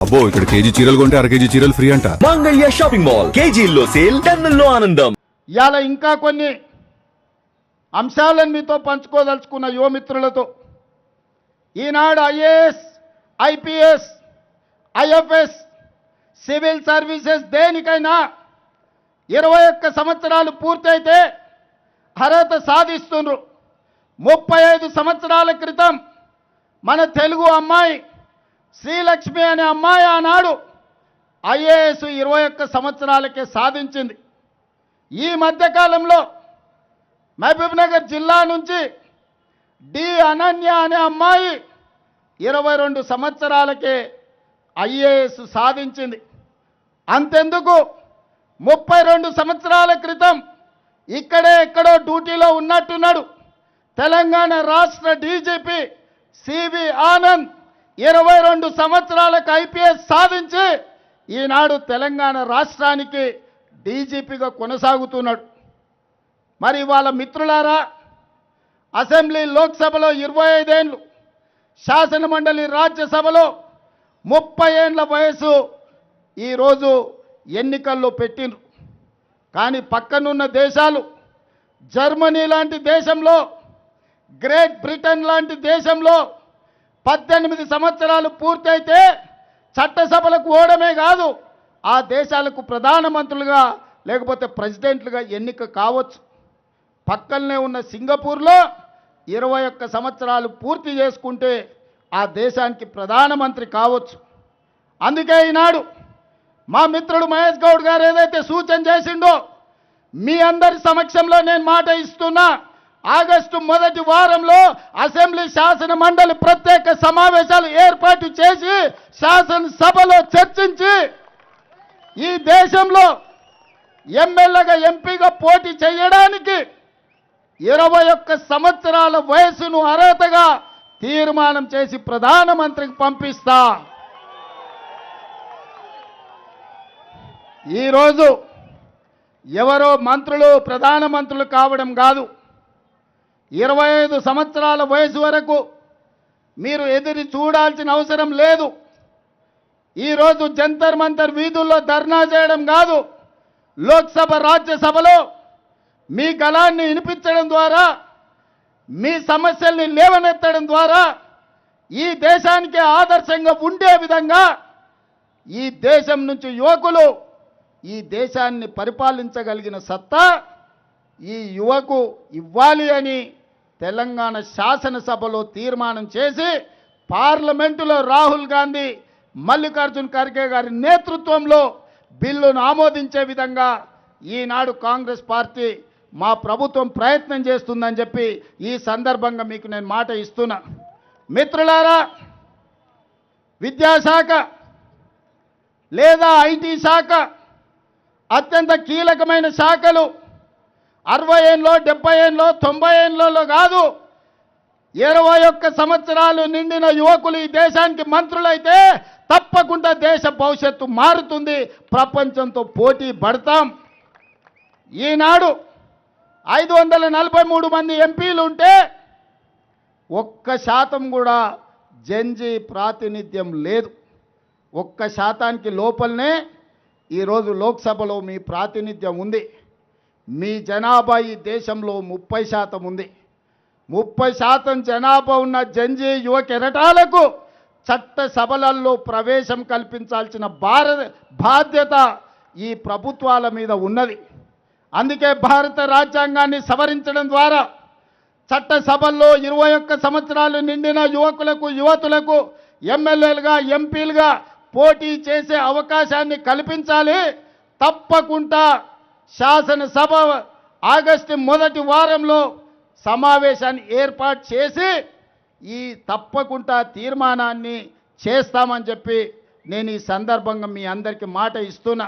అబ్బో ఇక్కడ కేజీ చీరలు కొంటే అర కేజీ చీరలు ఫ్రీ అంట. మంగళ్య షాపింగ్ మాల్ కేజీల్లో సేల్, టన్నుల్లో ఆనందం. ఇవాళ ఇంకా కొన్ని అంశాలను మీతో పంచుకోదలుచుకున్న యువమిత్రులతో. Eenadu IAS, IPS, IFS, civil services దేనికైనా 21 సంవత్సరాలు పూర్తయితే అర్హత సాధిస్తున్నారు. 35 సంవత్సరాల క్రితం మన తెలుగు అమ్మాయి శ్రీలక్ష్మి అనే అమ్మాయి ఆనాడు ఐఏఎస్ 21 సంవత్సరాలకే సాధించింది. ఈ మధ్యకాలంలో మహబూబ్నగర్ జిల్లా నుంచి డి అనన్య అనే అమ్మాయి 22 సంవత్సరాలకే ఐఏఎస్ సాధించింది. అంతెందుకు 32 సంవత్సరాల క్రితం ఇక్కడే ఎక్కడో డ్యూటీలో ఉన్నట్టున్నాడు తెలంగాణ రాష్ట్ర డీజీపీ సివి ఆనంద్ 22 సంవత్సరాలకు ఐపీఎస్ సాధించి ఈనాడు తెలంగాణ రాష్ట్రానికి డీజీపీగా కొనసాగుతున్నాడు. మరి వాళ్ళ మిత్రులారా, అసెంబ్లీ లోక్సభలో 25 ఏళ్ళు, శాసనమండలి రాజ్యసభలో 30 ఏళ్ల వయసు ఈరోజు ఎన్నికల్లో పెట్టిండ్రు. కానీ పక్కనున్న దేశాలు, జర్మనీ లాంటి దేశంలో, గ్రేట్ బ్రిటన్ లాంటి దేశంలో 18 సంవత్సరాలు పూర్తయితే చట్టసభలకు ఓడమే కాదు, ఆ దేశాలకు ప్రధానమంత్రులుగా లేకపోతే ప్రెసిడెంట్లుగా ఎన్నిక కావచ్చు. పక్కనే ఉన్న సింగపూర్లో 21 సంవత్సరాలు పూర్తి చేసుకుంటే ఆ దేశానికి ప్రధానమంత్రి కావచ్చు. అందుకే ఈనాడు మా మిత్రుడు మహేష్ గౌడ్ గారు ఏదైతే సూచన చేసిండో మీ అందరి సమక్షంలో నేను మాట ఇస్తున్నా. ఆగస్టు మొదటి వారంలో అసెంబ్లీ శాసన మండలి ప్రత్యేక సమావేశాలు ఏర్పాటు చేసి శాసనసభలో చర్చించి ఈ దేశంలో ఎమ్మెల్యేగా, ఎంపీగా పోటీ చేయడానికి 21 సంవత్సరాల వయసును అర్హతగా తీర్మానం చేసి ప్రధానమంత్రికి పంపిస్తా. ఈరోజు ఎవరో మంత్రులు ప్రధానమంత్రులు కావడం కాదు, 25 సంవత్సరాల వయసు వరకు మీరు ఎదురు చూడాల్సిన అవసరం లేదు. ఈరోజు జంతర్ మంతర్ వీధుల్లో ధర్నా చేయడం కాదు, లోక్సభ రాజ్యసభలో మీ గళాన్ని వినిపించడం ద్వారా, మీ సమస్యల్ని లేవనెత్తడం ద్వారా ఈ దేశానికి ఆదర్శంగా ఉండే విధంగా ఈ దేశం నుంచి యువకులు ఈ దేశాన్ని పరిపాలించగలిగిన సత్తా ఈ యువకు ఇవ్వాలి అని తెలంగాణ శాసనసభలో తీర్మానం చేసి పార్లమెంటులో రాహుల్ గాంధీ, మల్లికార్జున్ ఖర్గే గారి నేతృత్వంలో బిల్లును ఆమోదించే విధంగా ఈనాడు కాంగ్రెస్ పార్టీ, మా ప్రభుత్వం ప్రయత్నం చేస్తుందని చెప్పి ఈ సందర్భంగా మీకు నేను మాట ఇస్తున్నా. మిత్రులారా, విద్యాశాఖ లేదా ఐటీ శాఖ అత్యంత కీలకమైన శాఖలు 60 ఏళ్ళలో, 70 ఏళ్ళలో, 90 ఏళ్ళలో కాదు, 21 సంవత్సరాలు నిండిన యువకులు ఈ దేశానికి మంత్రులైతే తప్పకుండా దేశ భవిష్యత్తు మారుతుంది, ప్రపంచంతో పోటీ పడతాం. ఈనాడు 543 మంది ఎంపీలు ఉంటే 1% కూడా జెన్జీ ప్రాతినిధ్యం లేదు. 1% లోపలనే ఈరోజు లోక్సభలో మీ ప్రాతినిధ్యం ఉంది. మీ జనాభా ఈ దేశంలో 30% ఉంది. 30% జనాభా ఉన్న జంజీ యువ కెరటాలకు చట్టసభలలో ప్రవేశం కల్పించాల్సిన బాధ్యత ఈ ప్రభుత్వాల మీద ఉన్నది. అందుకే భారత రాజ్యాంగాన్ని సవరించడం ద్వారా చట్టసభల్లో 21 సంవత్సరాలు నిండిన యువకులకు, యువతులకు ఎమ్మెల్యేలుగా, ఎంపీలుగా పోటీ చేసే అవకాశాన్ని కల్పించాలి. తప్పకుండా శాసనసభ ఆగస్టు మొదటి వారంలో సమావేశాన్ని ఏర్పాటు చేసి ఈ తప్పకుండా తీర్మానాన్ని చేస్తామని చెప్పి నేను ఈ సందర్భంగా మీ అందరికీ మాట ఇస్తున్నా.